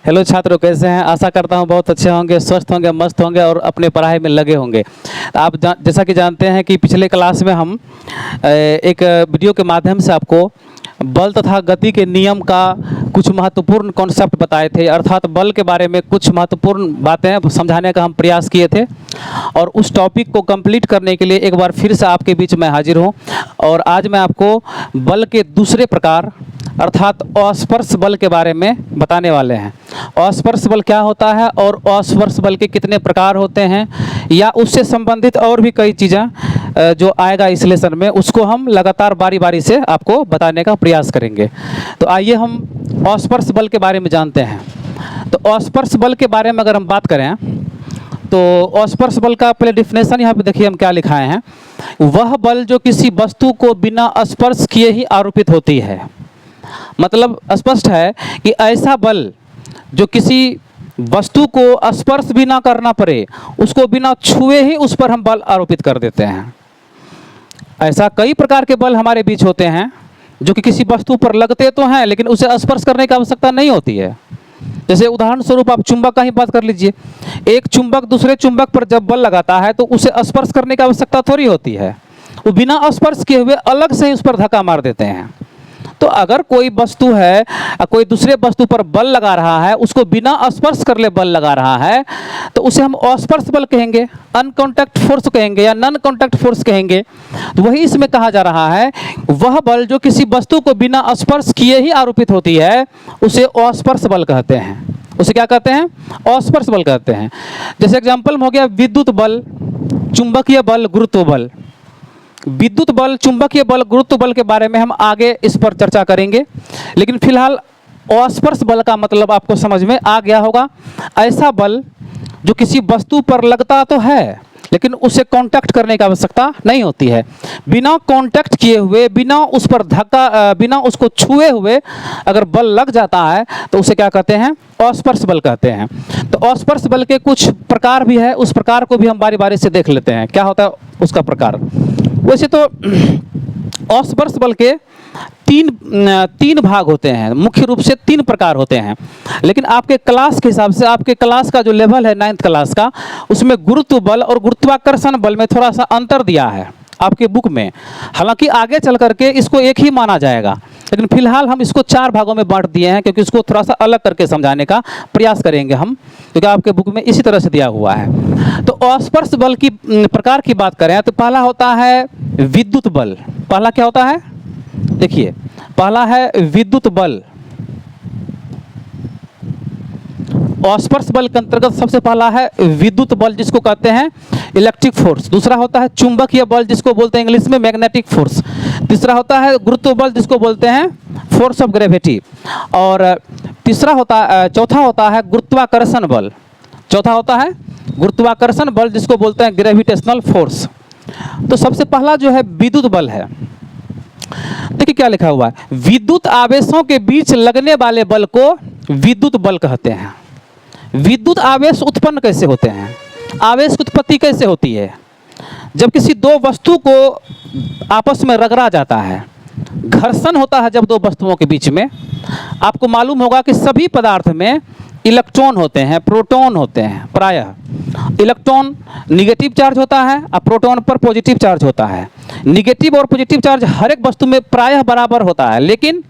Hello छात्रों, कैसे हैं? आशा करता हूं बहुत अच्छे होंगे, स्वस्थ होंगे, मस्त होंगे और अपने पढ़ाई में लगे होंगे। आप जैसा कि जानते हैं कि पिछले क्लास में हम एक वीडियो के माध्यम से आपको बल तथा गति के नियम का कुछ महत्वपूर्ण कॉन्सेप्ट बताए थे, अर्थात बल के बारे में कुछ महत्वपूर्ण बातें समझाने का हम प्रयास किए थे। और उस टॉपिक को कंप्लीट करने के लिए एक बार फिर से आपके बीच में हाजिर हूँ। और आज मैं आपको बल के दूसरे प्रकार अर्थात अस्पर्श बल के बारे में बताने वाले हैं। अस्पर्श बल क्या होता है और अस्पर्श बल के कितने प्रकार होते हैं, या उससे संबंधित और भी कई चीज़ें जो आएगा इस लेसन में, उसको हम लगातार बारी बारी से आपको बताने का प्रयास करेंगे। तो आइए हम अस्पर्श बल के बारे में जानते हैं। तो अस्पर्श बल के बारे में अगर हम बात करें तो अस्पर्श बल का पहले डिफिनेशन यहाँ पे देखिए हम क्या लिखाए हैं। वह बल जो किसी वस्तु को बिना स्पर्श किए ही आरोपित होती है। मतलब स्पष्ट है कि ऐसा बल जो किसी वस्तु को स्पर्श भी ना करना पड़े, उसको बिना छुए ही उस पर हम बल आरोपित कर देते हैं। ऐसा कई प्रकार के बल हमारे बीच होते हैं जो कि किसी वस्तु पर लगते तो हैं लेकिन उसे स्पर्श करने की आवश्यकता नहीं होती है। जैसे उदाहरण स्वरूप आप चुंबक का ही बात कर लीजिए। एक चुंबक दूसरे चुंबक पर जब बल लगाता है तो उसे स्पर्श करने की आवश्यकता थोड़ी होती है, वो बिना स्पर्श किए हुए अलग से ही उस पर धक्का मार देते हैं। तो अगर कोई वस्तु है, कोई दूसरे वस्तु पर बल लगा रहा है, उसको बिना स्पर्श कर ले बल लगा रहा है, तो उसे हम अस्पर्श बल कहेंगे, अनकॉन्टैक्ट फोर्स कहेंगे या नॉन कॉन्टैक्ट फोर्स कहेंगे। तो वही इसमें कहा जा रहा है, वह बल जो किसी वस्तु को बिना स्पर्श किए ही आरोपित होती है उसे अस्पर्श बल कहते हैं। उसे क्या कहते हैं? अस्पर्श बल कहते हैं। जैसे एग्जाम्पल में हो गया विद्युत बल, चुंबकीय बल, गुरुत्व बल। विद्युत बल, चुंबकीय बल, गुरुत्व बल के बारे में हम आगे इस पर चर्चा करेंगे, लेकिन फिलहाल अस्पर्श बल का मतलब आपको समझ में आ गया होगा। ऐसा बल जो किसी वस्तु पर लगता तो है लेकिन उसे कांटेक्ट करने की आवश्यकता नहीं होती है। बिना कांटेक्ट किए हुए, बिना उस पर धक्का, बिना उसको छुए हुए अगर बल लग जाता है तो उसे क्या कहते हैं? अस्पर्श बल कहते हैं। तो अस्पर्श बल के कुछ प्रकार भी है, उस प्रकार को भी हम बारी बारी से देख लेते हैं क्या होता है उसका प्रकार। वैसे तो अस्पर्श बल के तीन भाग होते हैं, मुख्य रूप से 3 प्रकार होते हैं, लेकिन आपके क्लास के हिसाब से, आपके क्लास का जो लेवल है 9th क्लास का, उसमें गुरुत्व बल और गुरुत्वाकर्षण बल में थोड़ा सा अंतर दिया है आपके बुक में। हालांकि आगे चल करके इसको एक ही माना जाएगा, लेकिन फिलहाल हम इसको 4 भागों में बांट दिए हैं क्योंकि इसको थोड़ा सा अलग करके समझाने का प्रयास करेंगे हम, क्योंकि आपके बुक में इसी तरह से दिया हुआ है। तो अस्पर्श बल की प्रकार की बात करें तो पहला होता है विद्युत बल। पहला क्या होता है? देखिए, पहला है विद्युत बल। अस्पर्श बल के अंतर्गत सबसे पहला है विद्युत बल, जिसको कहते हैं इलेक्ट्रिक फोर्स। दूसरा होता है चुंबकीय बल, जिसको बोलते हैं इंग्लिश में मैग्नेटिक फोर्स। तीसरा होता है गुरुत्व बल, जिसको बोलते हैं फोर्स ऑफ ग्रेविटी। और चौथा होता है गुरुत्वाकर्षण बल। चौथा होता है गुरुत्वाकर्षण बल, जिसको बोलते हैं ग्रेविटेशनल फोर्स। तो सबसे पहला जो है विद्युत बल है। देखिए क्या लिखा हुआ है, विद्युत आवेशों के बीच लगने वाले बल को विद्युत बल कहते हैं। विद्युत आवेश उत्पन्न कैसे होते हैं? आवेश की उत्पत्ति कैसे होती है? जब किसी 2 वस्तु को आपस में रगड़ा जाता है, घर्षण होता है जब 2 वस्तुओं के बीच में। आपको मालूम होगा कि सभी पदार्थ में इलेक्ट्रॉन होते हैं, प्रोटॉन होते हैं। प्रायः इलेक्ट्रॉन निगेटिव चार्ज होता है और प्रोटॉन पर पॉजिटिव चार्ज होता है। निगेटिव और पॉजिटिव चार्ज हर एक वस्तु में प्रायः बराबर होता है, लेकिन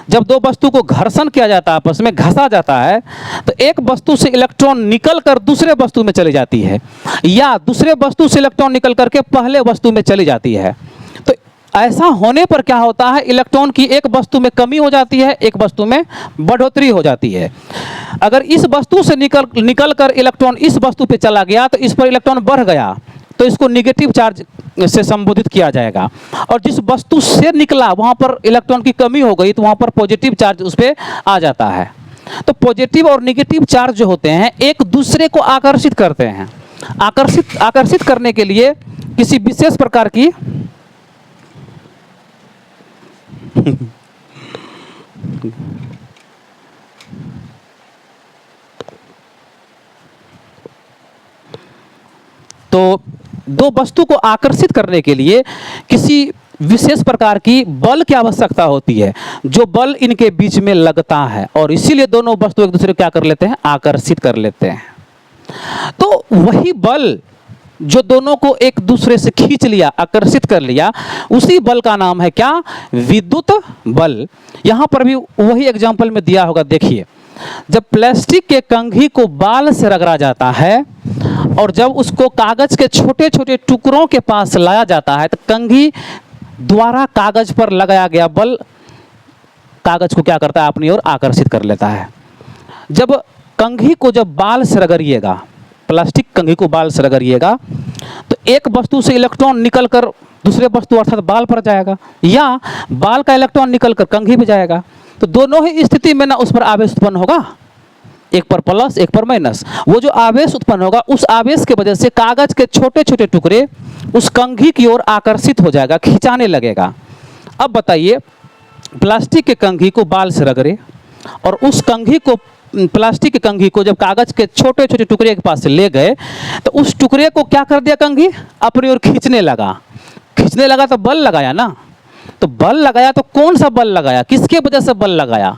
जब 2 वस्तु को घर्षण किया जाता है, आपस में घसा जाता है, तो एक वस्तु से इलेक्ट्रॉन निकल कर दूसरे वस्तु में चली जाती है, या दूसरे वस्तु से इलेक्ट्रॉन निकल करके पहले वस्तु में चली जाती है। तो ऐसा होने पर क्या होता है, इलेक्ट्रॉन की एक वस्तु में कमी हो जाती है, एक वस्तु में बढ़ोतरी हो जाती है। अगर इस वस्तु से निकल कर इलेक्ट्रॉन इस वस्तु पे चला गया तो इस पर इलेक्ट्रॉन बढ़ गया, तो इसको निगेटिव चार्ज से संबोधित किया जाएगा। और जिस वस्तु से निकला वहाँ पर इलेक्ट्रॉन की कमी हो गई तो वहाँ पर पॉजिटिव चार्ज उस पर आ जाता है। तो पॉजिटिव और निगेटिव चार्ज जो होते हैं एक दूसरे को आकर्षित करते हैं। आकर्षित करने के लिए किसी विशेष प्रकार की तो 2 वस्तु को आकर्षित करने के लिए किसी विशेष प्रकार की बल की आवश्यकता होती है, जो बल इनके बीच में लगता है, और इसीलिए दोनों वस्तु एक दूसरे को क्या कर लेते हैं, आकर्षित कर लेते हैं। तो वही बल जो दोनों को एक दूसरे से खींच लिया, आकर्षित कर लिया, उसी बल का नाम है क्या, विद्युत बल। यहां पर भी वही एग्जाम्पल में दिया होगा, देखिए। जब प्लास्टिक के कंघी को बाल से रगड़ा जाता है और जब उसको कागज के छोटे छोटे टुकड़ों के पास लाया जाता है, तो कंघी द्वारा कागज पर लगाया गया बल कागज को क्या करता है, अपनी ओर आकर्षित कर लेता है। जब कंघी को जब बाल से रगड़िएगा, प्लास्टिक कंघी को बाल से रगड़िएगा, तो एक वस्तु से इलेक्ट्रॉन निकलकर दूसरे वस्तु अर्थात बाल पर जाएगा, या बाल का इलेक्ट्रॉन निकलकर कंघी पे जाएगा। तो दोनों ही स्थिति में ना उस पर आवेश उत्पन्न होगा, एक पर प्लस एक पर माइनस। वो जो आवेश उत्पन्न होगा, उस आवेश के वजह से कागज के छोटे छोटे टुकड़े उस कंघी की ओर आकर्षित हो जाएगा, खिंचाने लगेगा। अब बताइए, प्लास्टिक के कंघी को बाल से रगड़े और उस कंघी को, प्लास्टिक की कंघी को जब कागज के छोटे छोटे टुकड़े के पास से ले गए, तो उस टुकड़े को क्या कर दिया, कंघी अपनी ओर खींचने लगा। खींचने लगा तो बल लगाया ना, तो बल लगाया तो कौन सा बल लगाया, किसके वजह से बल लगाया,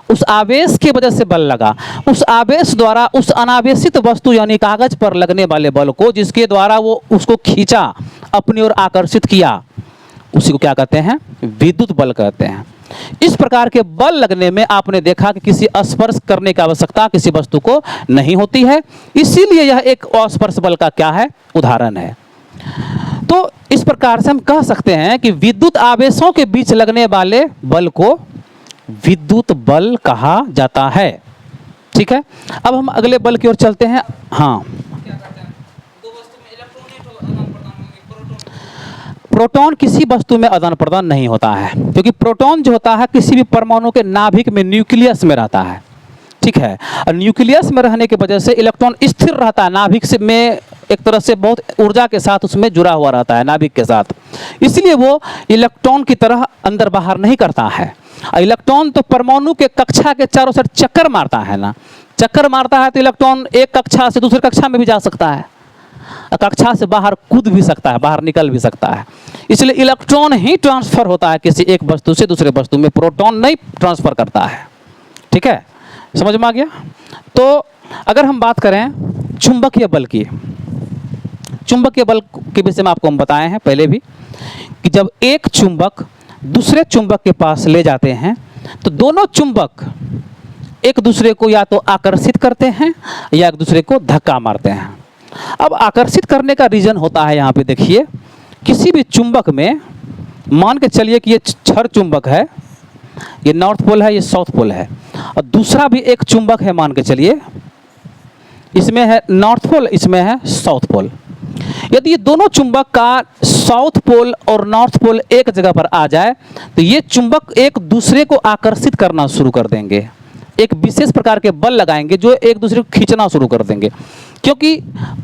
उस आवेश के वजह से बल लगा। उस आवेश द्वारा उस अनावेशित वस्तु यानी कागज पर लगने वाले बल को, जिसके द्वारा वो उसको खींचा, अपनी ओर आकर्षित किया, उसी को क्या कहते हैं, विद्युत बल कहते हैं। इस प्रकार के बल लगने में आपने देखा कि किसी स्पर्श करने की आवश्यकता किसी वस्तु को नहीं होती है, इसीलिए यह एक अस्पर्श बल का क्या है, उदाहरण है। तो इस प्रकार से हम कह सकते हैं कि विद्युत आवेशों के बीच लगने वाले बल को विद्युत बल कहा जाता है। ठीक है, अब हम अगले बल की ओर चलते हैं। हाँ, प्रोटॉन किसी वस्तु में आदान प्रदान नहीं होता है, क्योंकि प्रोटॉन जो होता है किसी भी परमाणु के नाभिक में, न्यूक्लियस में रहता है। ठीक है, और न्यूक्लियस में रहने की वजह से इलेक्ट्रॉन स्थिर रहता है, नाभिक से में एक तरह से बहुत ऊर्जा के साथ उसमें जुड़ा हुआ रहता है, नाभिक के साथ। इसलिए वो इलेक्ट्रॉन की तरह अंदर बाहर नहीं करता है। इलेक्ट्रॉन तो परमाणु के कक्षा के चारों साइड चक्कर मारता है ना, चक्कर मारता है तो इलेक्ट्रॉन एक कक्षा से दूसरी कक्षा में भी जा सकता है, कक्षा से बाहर कूद भी सकता है, बाहर निकल भी सकता है। इसलिए इलेक्ट्रॉन ही ट्रांसफर होता है किसी एक वस्तु से दूसरे वस्तु में, प्रोटॉन नहीं ट्रांसफर करता है। ठीक है, समझ में आ गया। तो अगर हम बात करें चुंबकीय बल की, चुंबकीय बल के विषय में आपको हम बताए हैं पहले भी कि जब एक चुंबक दूसरे चुंबक के पास ले जाते हैं, तो दोनों चुंबक एक दूसरे को या तो आकर्षित करते हैं या एक दूसरे को धक्का मारते हैं। अब आकर्षित करने का रीजन होता है, यहाँ पे देखिए, किसी भी चुंबक में मान के चलिए कि ये क्षर चुंबक है, ये नॉर्थ पोल है, ये साउथ पोल है, और दूसरा भी एक चुंबक है, मान के चलिए इसमें है नॉर्थ पोल, इसमें है साउथ पोल। यदि ये दोनों चुंबक का साउथ पोल और नॉर्थ पोल एक जगह पर आ जाए, तो ये चुंबक एक दूसरे को आकर्षित करना शुरू कर देंगे, एक विशेष प्रकार के बल लगाएंगे जो एक दूसरे को खींचना शुरू कर देंगे। क्योंकि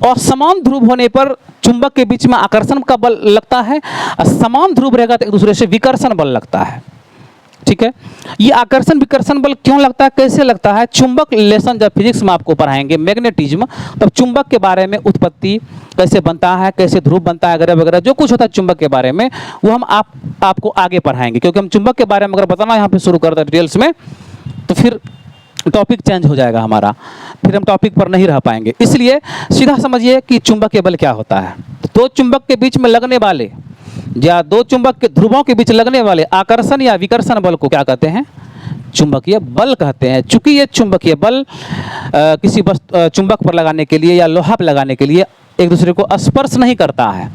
असमान ध्रुव होने पर चुंबक के बीच में आकर्षण का बल लगता है, और समान ध्रुव रहेगा तो एक दूसरे से विकर्षण बल लगता है। ठीक है, ये आकर्षण विकर्षण बल क्यों लगता है, कैसे लगता है, चुंबक लेसन जब फिजिक्स में आपको पढ़ाएंगे मैग्नेटिज्म, तब चुंबक के बारे में, उत्पत्ति कैसे बनता है, कैसे ध्रुव बनता है वगैरह वगैरह, जो कुछ होता है चुंबक के बारे में, वो हम आपको आगे पढ़ाएंगे। क्योंकि हम चुंबक के बारे में अगर बताना यहाँ पे शुरू करते हैं डिटेल्स में, तो फिर टॉपिक चेंज हो जाएगा हमारा, फिर हम टॉपिक पर नहीं रह पाएंगे। इसलिए सीधा समझिए कि चुंबकीय बल क्या होता है। दो चुंबक के बीच में लगने वाले या दो चुंबक के ध्रुवों के बीच लगने वाले आकर्षण या विकर्षण बल को क्या कहते हैं, चुंबकीय बल कहते हैं। चूंकि ये चुंबकीय बल किसी चुंबक पर लगाने के लिए या लोहा पर लगाने के लिए एक दूसरे को स्पर्श नहीं करता है।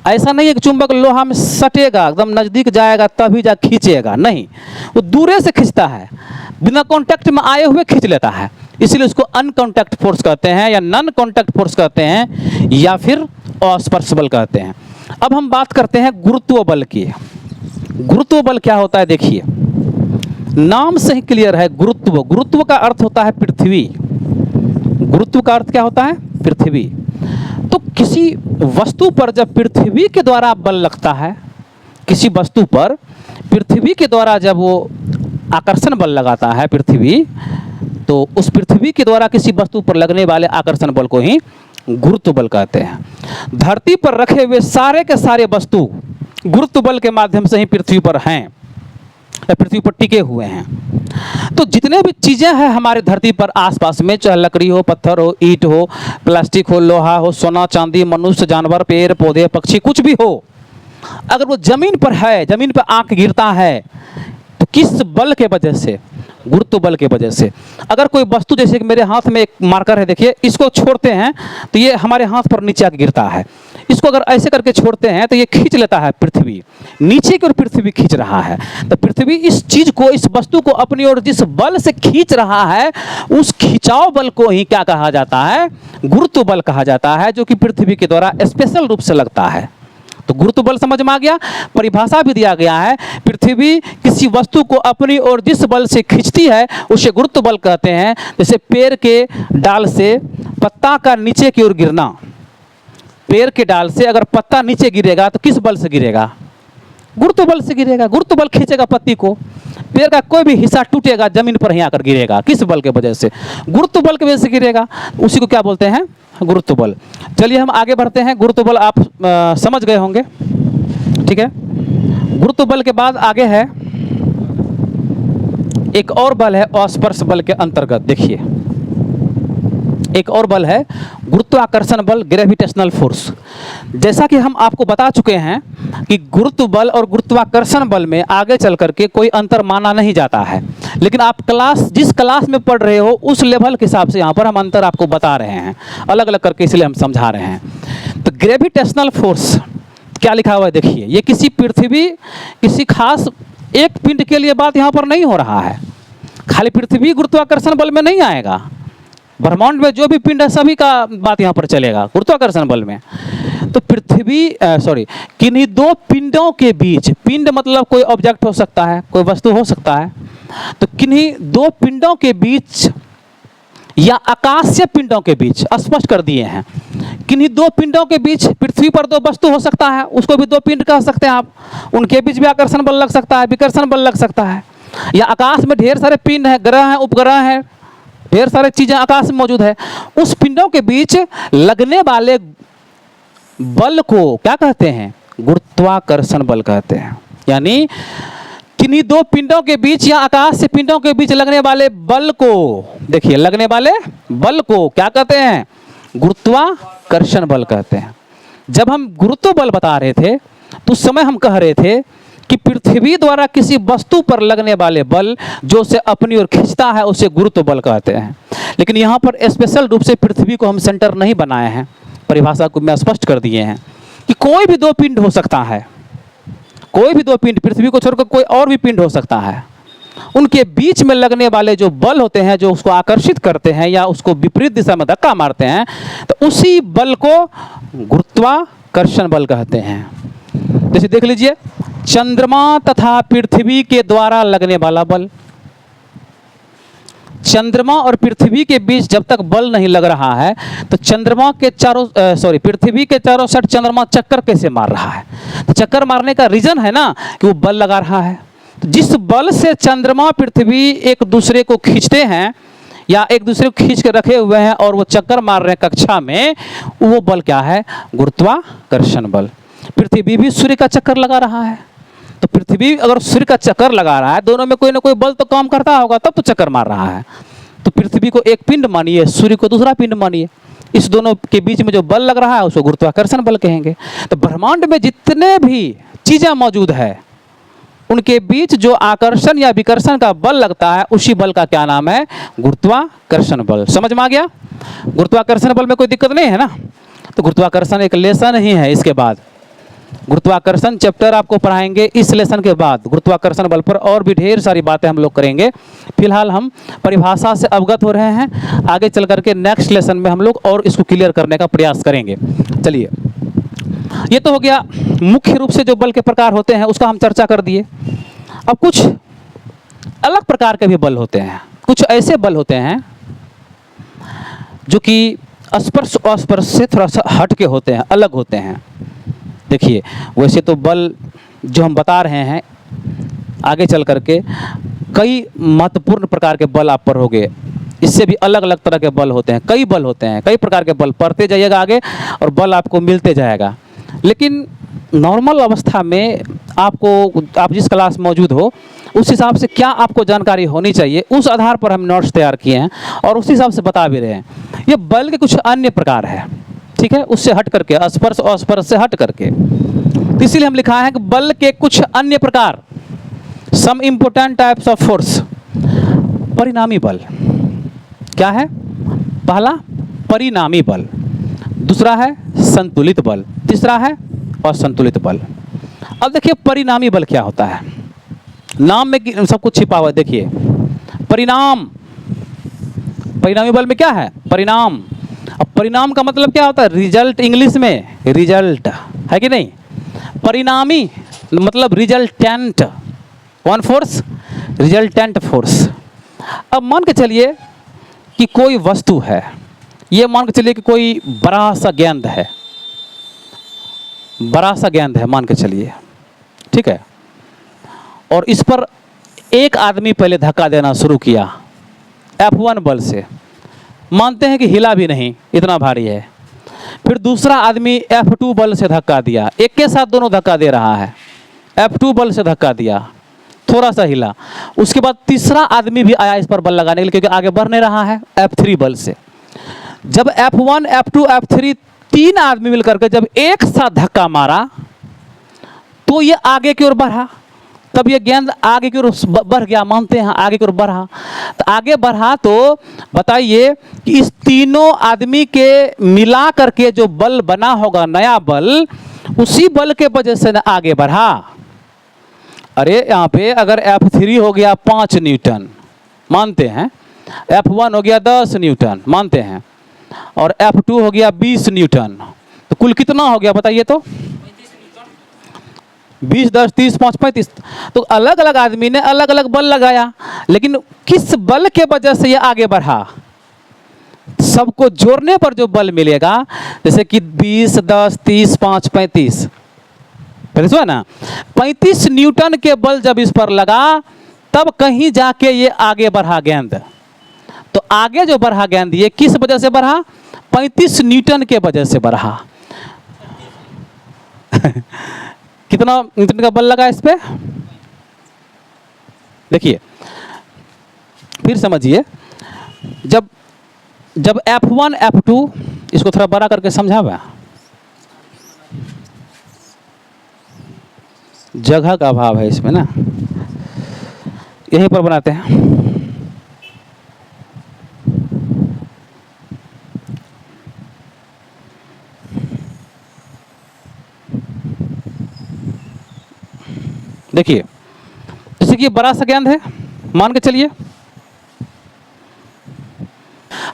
ऐसा नहीं है कि चुंबक लोहा में सटेगा, एकदम नज़दीक जाएगा तभी जा खींचेगा, नहीं, वो दूरे से खींचता है, बिना कांटेक्ट में आए हुए खींच लेता है। इसलिए उसको अनकॉन्टैक्ट फोर्स कहते हैं, या नॉन कॉन्टैक्ट फोर्स कहते हैं, या फिर अस्पर्श बल कहते हैं। अब हम बात करते हैं गुरुत्व बल की। गुरुत्व बल क्या होता है, देखिए नाम से ही क्लियर है। गुरुत्व, गुरुत्व का अर्थ होता है पृथ्वी। गुरुत्व का अर्थ क्या होता है, पृथ्वी। तो किसी वस्तु पर जब पृथ्वी के द्वारा बल लगता है, किसी वस्तु पर पृथ्वी के द्वारा जब वो आकर्षण बल लगाता है पृथ्वी, तो उस पृथ्वी के द्वारा किसी वस्तु पर लगने वाले आकर्षण बल को ही गुरुत्व बल कहते हैं। धरती पर रखे हुए सारे के सारे वस्तु गुरुत्व बल के माध्यम से ही पृथ्वी पर हैं या पृथ्वी पर टिके हुए हैं। तो जितने भी चीज़ें हैं हमारे धरती पर आसपास में, चाहे लकड़ी हो, पत्थर हो, ईंट हो, प्लास्टिक हो, लोहा हो, सोना चांदी, मनुष्य, जानवर, पेड़ पौधे, पक्षी, कुछ भी हो, अगर वो जमीन पर है, जमीन पर आंख गिरता है, तो किस बल के वजह से? गुरुत्व बल के वजह से। अगर कोई वस्तु, जैसे कि मेरे हाथ में एक मार्कर है, देखिए, इसको छोड़ते हैं तो ये हमारे हाथ पर नीचे आके गिरता है। इसको अगर ऐसे करके छोड़ते हैं तो ये खींच लेता है, पृथ्वी नीचे की ओर पृथ्वी खींच रहा है। तो पृथ्वी इस चीज को, इस वस्तु को अपनी ओर जिस बल से खींच रहा है, उस खिंचाव बल को ही क्या कहा जाता है? गुरुत्व बल कहा जाता है, जो कि पृथ्वी के द्वारा स्पेशल रूप से लगता है। तो गुरुत्व बल समझ में आ गया। परिभाषा भी दिया गया है, पृथ्वी किसी वस्तु को अपनी ओर जिस बल से खींचती है उसे गुरुत्व बल कहते हैं। जैसे पेड़ के डाल से पत्ता का नीचे की ओर गिरना, पेड़ के डाल से अगर पत्ता नीचे गिरेगा तो किस बल से गिरेगा? गुरुत्व बल से गिरेगा। गुरुत्व बल खींचेगा पत्ती को, पेड़ का कोई भी हिस्सा टूटेगा, जमीन पर ही आकर गिरेगा। किस बल के वजह से? गुरुत्व बल की वजह से गिरेगा। उसी को क्या बोलते हैं? गुरुत्व बल। चलिए हम आगे बढ़ते हैं। गुरुत्व बल आप समझ गए होंगे, ठीक है। गुरुत्व बल के बाद आगे है एक और बल है अस्पर्श बल के अंतर्गत। देखिए, एक और बल है गुरुत्वाकर्षण बल, ग्रेविटेशनल फोर्स। जैसा कि हम आपको बता चुके हैं कि गुरुत्व बल और गुरुत्वाकर्षण बल में आगे चल करके कोई अंतर माना नहीं जाता है, लेकिन आप जिस क्लास में पढ़ रहे हो उस लेवल के हिसाब से यहाँ पर हम अंतर आपको बता रहे हैं, अलग अलग करके, इसलिए हम समझा रहे हैं। तो ग्रेविटेशनल फोर्स क्या लिखा हुआ है? देखिए, ये किसी खास एक पिंड के लिए बात यहाँ पर नहीं हो रहा है। खाली पृथ्वी गुरुत्वाकर्षण बल में नहीं आएगा, ब्रह्मांड में जो भी पिंड है सभी का बात यहाँ पर चलेगा गुरुत्वाकर्षण बल में। तो किन्हीं दो पिंडों के बीच, पिंड मतलब कोई ऑब्जेक्ट हो सकता है, कोई वस्तु हो सकता है, तो किन्हीं दो पिंडों के बीच या आकाशीय पिंडों के बीच, स्पष्ट कर दिए हैं, किन्हीं दो पिंडों के बीच, पृथ्वी पर दो वस्तु हो सकता है, उसको भी दो पिंड कह सकते हैं आप, उनके बीच भी आकर्षण बल लग सकता है, विकर्षण बल लग सकता है। या आकाश में ढेर सारे पिंड हैं, ग्रह हैं, उपग्रह हैं, ढेर सारी चीजें आकाश में मौजूद है, उस पिंडों के बीच लगने वाले बल को क्या कहते हैं? गुरुत्वाकर्षण बल कहते हैं। यानी किन्हीं दो पिंडों के बीच या आकाश से पिंडों के बीच लगने वाले बल को, देखिए, लगने वाले बल को क्या कहते हैं? गुरुत्वाकर्षण बल कहते हैं। जब हम गुरुत्व बल बता रहे थे तो उस समय हम कह रहे थे कि पृथ्वी द्वारा किसी वस्तु पर लगने वाले बल जो उसे अपनी ओर खींचता है उसे गुरुत्व बल कहते हैं। लेकिन यहाँ पर स्पेशल रूप से पृथ्वी को हम सेंटर नहीं बनाए हैं, परिभाषा को मैं स्पष्ट कर दिए हैं कि कोई भी दो पिंड हो सकता है, कोई भी दो पिंड, पृथ्वी को छोड़कर कोई और भी पिंड हो सकता है, उनके बीच में लगने वाले जो बल होते हैं जो उसको आकर्षित करते हैं या उसको विपरीत दिशा में धक्का मारते हैं, तो उसी बल को गुरुत्वाकर्षण बल कहते हैं। जैसे देख लीजिए, चंद्रमा तथा पृथ्वी के द्वारा लगने वाला बल, चंद्रमा और पृथ्वी के बीच जब तक बल नहीं लग रहा है तो पृथ्वी के चारों साइड चंद्रमा चक्कर कैसे मार रहा है? तो चक्कर मारने का रीजन है ना कि वो बल लगा रहा है। तो जिस बल से चंद्रमा पृथ्वी एक दूसरे को खींचते हैं या एक दूसरे को खींच के रखे हुए हैं और वो चक्कर मार रहे हैं कक्षा में, वो बल क्या है? गुरुत्वाकर्षण बल। पृथ्वी भी सूर्य का चक्कर लगा रहा है, तो पृथ्वी अगर सूर्य का चक्कर लगा रहा है, दोनों में कोई ना कोई बल तो काम करता होगा, तब तो चक्कर मार रहा है। तो पृथ्वी को एक पिंड मानिए, सूर्य को दूसरा पिंड मानिए, इस दोनों के बीच में जो बल लग रहा है उसको गुरुत्वाकर्षण बल कहेंगे। तो ब्रह्मांड में जितने भी चीजें मौजूद है उनके बीच जो आकर्षण या विकर्षण का बल लगता है उसी बल का क्या नाम है? गुरुत्वाकर्षण बल। समझ में आ गया? गुरुत्वाकर्षण बल में कोई दिक्कत नहीं है ना? तो गुरुत्वाकर्षण एक लेसन ही है। इसके बाद गुरुत्वाकर्षण चैप्टर आपको पढ़ाएंगे इस लेसन के बाद। गुरुत्वाकर्षण बल पर और भी ढेर सारी बातें हम लोग करेंगे। फिलहाल हम परिभाषा से अवगत हो रहे हैं, आगे चल करके नेक्स्ट लेसन में हम लोग और इसको क्लियर करने का प्रयास करेंगे। चलिए, ये तो हो गया मुख्य रूप से जो बल के प्रकार होते हैं उसका हम चर्चा कर दिए। अब कुछ अलग प्रकार के भी बल होते हैं, कुछ ऐसे बल होते हैं जो कि स्पर्श अस्पर्श से थोड़ा सा हट के होते हैं, अलग होते हैं। देखिए, वैसे तो बल जो हम बता रहे हैं आगे चल करके कई महत्वपूर्ण प्रकार के बल आप पढ़ोगे, इससे भी अलग अलग तरह के बल होते हैं, कई बल होते हैं, कई प्रकार के बल पढ़ते जाइएगा आगे और बल आपको मिलते जाएगा। लेकिन नॉर्मल अवस्था में आपको, आप जिस क्लास में मौजूद हो उस हिसाब से क्या आपको जानकारी होनी चाहिए, उस आधार पर हम नोट्स तैयार किए हैं और उस हिसाब से बता भी रहे हैं। ये बल के कुछ अन्य प्रकार है, ठीक है, उससे हट करके, स्पर्श और स्पर्श से हट करके। तो इसीलिए हम लिखा है कि बल के कुछ अन्य प्रकार, some important types of force. परिणामी बल क्या है? पहला परिणामी बल, दूसरा है संतुलित बल, तीसरा है असंतुलित बल। अब देखिए परिणामी बल क्या होता है, नाम में सब कुछ छिपा हुआ है। देखिए परिणाम, परिणामी बल में क्या है? परिणाम। अब परिणाम का मतलब क्या होता है? रिजल्ट, इंग्लिश में रिजल्ट है कि नहीं? परिणामी मतलब रिजल्टेंट, कौन फोर्स? Resultant force. अब मान के चलिए कि कोई वस्तु है, ये मान के चलिए कि कोई बड़ा सा गेंद है, बड़ा सा गेंद है मान के चलिए, ठीक है, और इस पर एक आदमी पहले धक्का देना शुरू किया F1 बल से, मानते हैं कि हिला भी नहीं, इतना भारी है। फिर दूसरा आदमी F2 बल से धक्का दिया, एक के साथ दोनों धक्का दे रहा है, F2 बल से धक्का दिया, थोड़ा सा हिला। उसके बाद तीसरा आदमी भी आया इस पर बल लगाने के लिए, क्योंकि आगे बढ़ नहीं रहा है, F3 बल से। जब F1, F2, F3 तीन आदमी मिलकर के जब एक साथ धक्का मारा तो ये आगे की ओर बढ़ा, तब ये गेंद आगे की ओर बढ़ गया, मानते हैं आगे की ओर बढ़ा। तो आगे बढ़ा तो बताइए कि इस तीनों आदमी के मिला करके जो बल बना होगा, नया बल, उसी बल के वजह से न आगे बढ़ा। अरे यहाँ पे अगर F3 हो गया 5 न्यूटन मानते हैं, F1 हो गया 10 न्यूटन मानते हैं, और F2 हो गया 20 न्यूटन, तो कुल कितना हो गया बताइए तो? 20, 10, 30, 5, 35। तो अलग अलग आदमी ने अलग अलग बल लगाया, लेकिन किस बल के वजह से ये आगे बढ़ा? सबको जोड़ने पर जो बल मिलेगा, जैसे कि 20, 10, 30, 5, 35, है ना, 35 न्यूटन के बल जब इस पर लगा तब कहीं जाके ये आगे बढ़ा गेंद। तो आगे जो बढ़ा गेंद ये किस वजह से बढ़ा? 35 न्यूटन के वजह से बढ़ा। कितना न्यूटन का बल लगा इस पे? देखिए फिर समझिए, जब जब F1, F2, इसको थोड़ा बड़ा करके समझावा, जगह का अभाव है इसमें ना, यहीं पर बनाते हैं। देखिए जैसे कि ये बड़ा सा गेंद है मान के चलिए,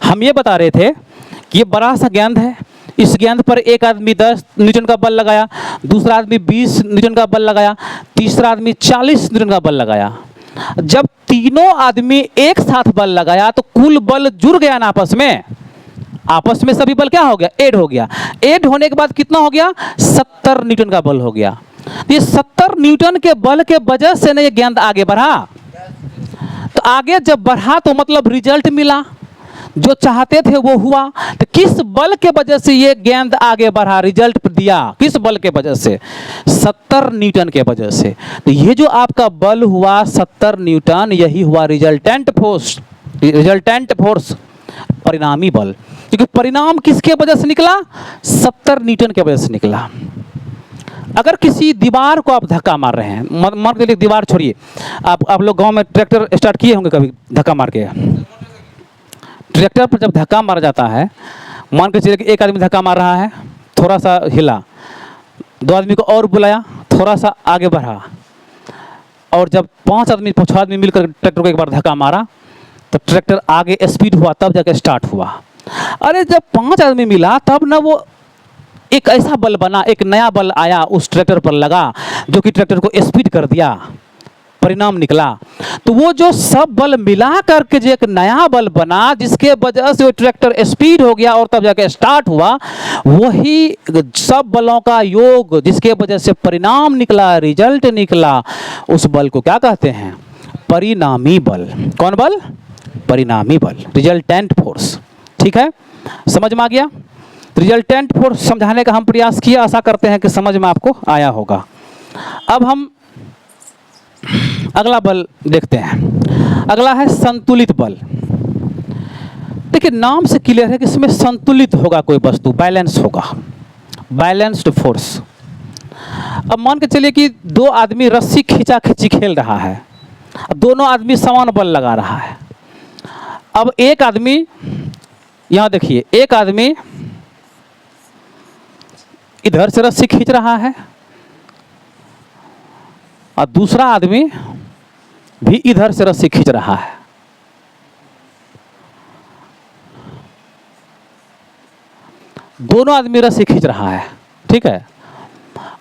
हम ये बता रहे थे कि ये बड़ा सा गेंद है, इस गेंद पर एक आदमी 10 न्यूटन का बल लगाया, दूसरा आदमी 20 न्यूटन का बल लगाया, तीसरा आदमी 40 न्यूटन का बल लगाया। जब तीनों आदमी एक साथ बल लगाया तो कुल बल जुड़ गया ना आपस में, आपस में सभी बल क्या हो गया? ऐड हो गया। ऐड होने के बाद कितना हो गया? 70 न्यूटन का बल हो गया। ये 70 न्यूटन के बल के वजह से ना ये गेंद आगे बढ़ा। तो आगे जब बढ़ा तो मतलब रिजल्ट मिला, जो चाहते थे वो हुआ। तो किस बल के वजह से ये गेंद आगे बढ़ा, रिजल्ट दिया, किस बल के वजह से? 70 न्यूटन के वजह से। तो ये जो आपका बल हुआ 70 न्यूटन, यही हुआ रिजल्टेंट फोर्स, रिजल्टेंट फोर्स, परिणामी बल। क्योंकि परिणाम किसके वजह से निकला? 70 न्यूटन के वजह से निकला। अगर किसी दीवार को आप धक्का मार रहे हैं, मान के लिए दीवार छोड़िए, आप लोग गांव में ट्रैक्टर स्टार्ट किए होंगे कभी धक्का मार के। ट्रैक्टर पर जब धक्का मारा जाता है, मान के चलिए कि एक आदमी धक्का मार रहा है, थोड़ा सा हिला, दो आदमी को और बुलाया, थोड़ा सा आगे बढ़ा, और जब 5 आदमी 6 आदमी मिलकर ट्रैक्टर को एक बार धक्का मारा तो ट्रैक्टर आगे स्पीड हुआ, तब जाके स्टार्ट हुआ। अरे जब 5 आदमी मिला तब ना वो एक ऐसा बल बना, एक नया बल आया उस ट्रैक्टर पर लगा, जो कि ट्रैक्टर को स्पीड कर दिया, परिणाम निकला। तो वो जो सब बल मिला करके जो एक नया बल बना, जिसके वजह से वो ट्रैक्टर स्पीड हो गया और तब जाके स्टार्ट हुआ, वही सब बलों का योग जिसके वजह से परिणाम निकला, रिजल्ट निकला, उस बल को क्या कहते हैं? परिणामी बल। कौन बल? परिणामी बल, रिजल्टेंट फोर्स। ठीक है, समझ में आ गया? रिजल्टेंट फोर्स समझाने का हम प्रयास किया, आशा करते हैं कि समझ में आपको आया होगा। अब हम अगला बल देखते हैं। अगला है संतुलित बल। देखिए नाम से क्लियर है कि इसमें संतुलित होगा कोई वस्तु, बैलेंस होगा, बैलेंस्ड फोर्स। अब मान के चलिए कि दो आदमी रस्सी खींचा खींची खेल रहा है, दोनों आदमी समान बल लगा रहा है। अब एक आदमी, यहाँ देखिए, एक आदमी इधर से रस्सी खींच रहा है और दूसरा आदमी भी इधर से रस्सी खींच रहा है। दोनों आदमी रस्सी खींच रहा है, ठीक है।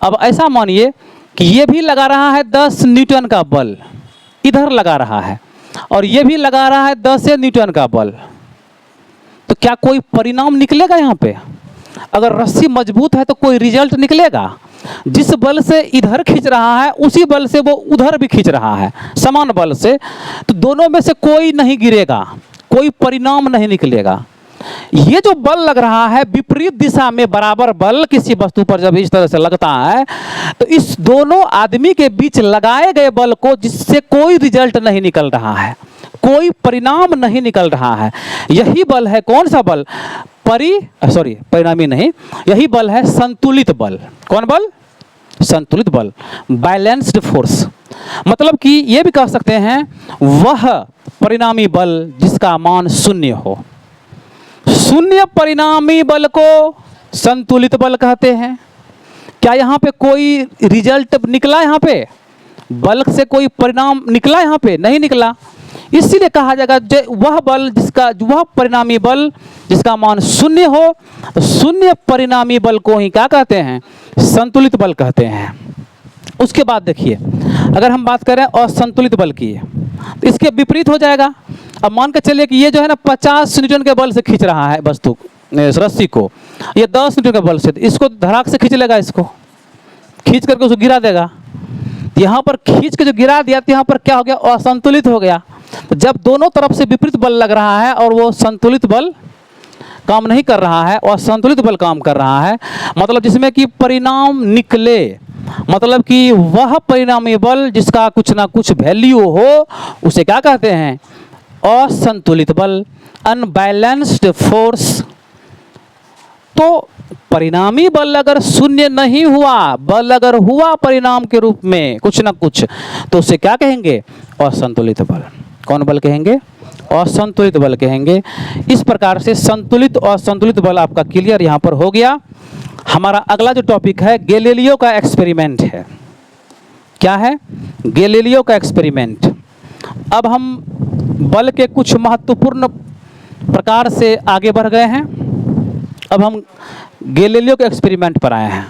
अब ऐसा मानिए कि ये भी लगा रहा है 10 न्यूटन का बल, इधर लगा रहा है, और ये भी लगा रहा है 10 न्यूटन का बल। तो क्या कोई परिणाम निकलेगा यहाँ पे? अगर रस्सी मजबूत है तो कोई रिजल्ट निकलेगा? जिस बल से इधर खींच रहा है उसी बल से वो उधर भी खींच रहा है, समान बल से, तो दोनों में से कोई नहीं गिरेगा, कोई परिणाम नहीं निकलेगा। ये जो बल लग रहा है विपरीत दिशा में बराबर बल किसी वस्तु पर जब इस तरह से लगता है, तो इस दोनों आदमी के बीच लगाए गए बल को, जिससे कोई रिजल्ट नहीं निकल रहा है, कोई परिणाम नहीं निकल रहा है, यही बल है, कौन सा बल? परिणामी नहीं, यही बल है संतुलित बल। कौन बल? संतुलित बल, बैलेंस्ड फोर्स। मतलब कि ये भी कह सकते हैं वह परिणामी बल जिसका मान शून्य हो। शून्य परिणामी बल को संतुलित बल कहते हैं। क्या यहाँ पे कोई रिजल्ट निकला? यहाँ पे बल से कोई परिणाम निकला? यहाँ पे नहीं निकला। इसीलिए कहा जाएगा वह बल जिसका, वह परिणामी बल जिसका मान शून्य हो, तो शून्य परिणामी बल को ही क्या कहते हैं? संतुलित बल कहते हैं। उसके बाद देखिए, अगर हम बात करें असंतुलित बल की, तो इसके विपरीत हो जाएगा। अब मान के चलिए कि ये जो है ना 50 न्यूटन के बल से खींच रहा है वस्तु, रस्सी को, ये 10 न्यूटन के बल से, इसको धड़ाक से खींच लेगा, इसको खींच करके उसको गिरा देगा। यहाँ पर खींच के जो गिरा दिया तो यहाँ पर क्या हो गया? असंतुलित हो गया। तो जब दोनों तरफ से विपरीत बल लग रहा है और वो संतुलित बल काम नहीं कर रहा है और संतुलित बल काम कर रहा है, मतलब जिसमें कि परिणाम निकले, मतलब कि वह परिणामी बल जिसका कुछ ना कुछ वैल्यू हो, उसे क्या कहते हैं? असंतुलित बल, अनबैलेंस्ड फोर्स। तो परिणामी बल अगर शून्य नहीं हुआ, बल अगर हुआ परिणाम के रूप में कुछ ना कुछ, तो उसे क्या कहेंगे? असंतुलित बल। कौन बल कहेंगे? असंतुलित बल कहेंगे। इस प्रकार से संतुलित और असंतुलित बल आपका क्लियर यहाँ पर हो गया। हमारा अगला जो टॉपिक है गैलीलियो का एक्सपेरिमेंट है। क्या है? गैलीलियो का एक्सपेरिमेंट। अब हम बल के कुछ महत्वपूर्ण प्रकार से आगे बढ़ गए हैं। अब हम गैलीलियो के एक्सपेरिमेंट पर आए हैं।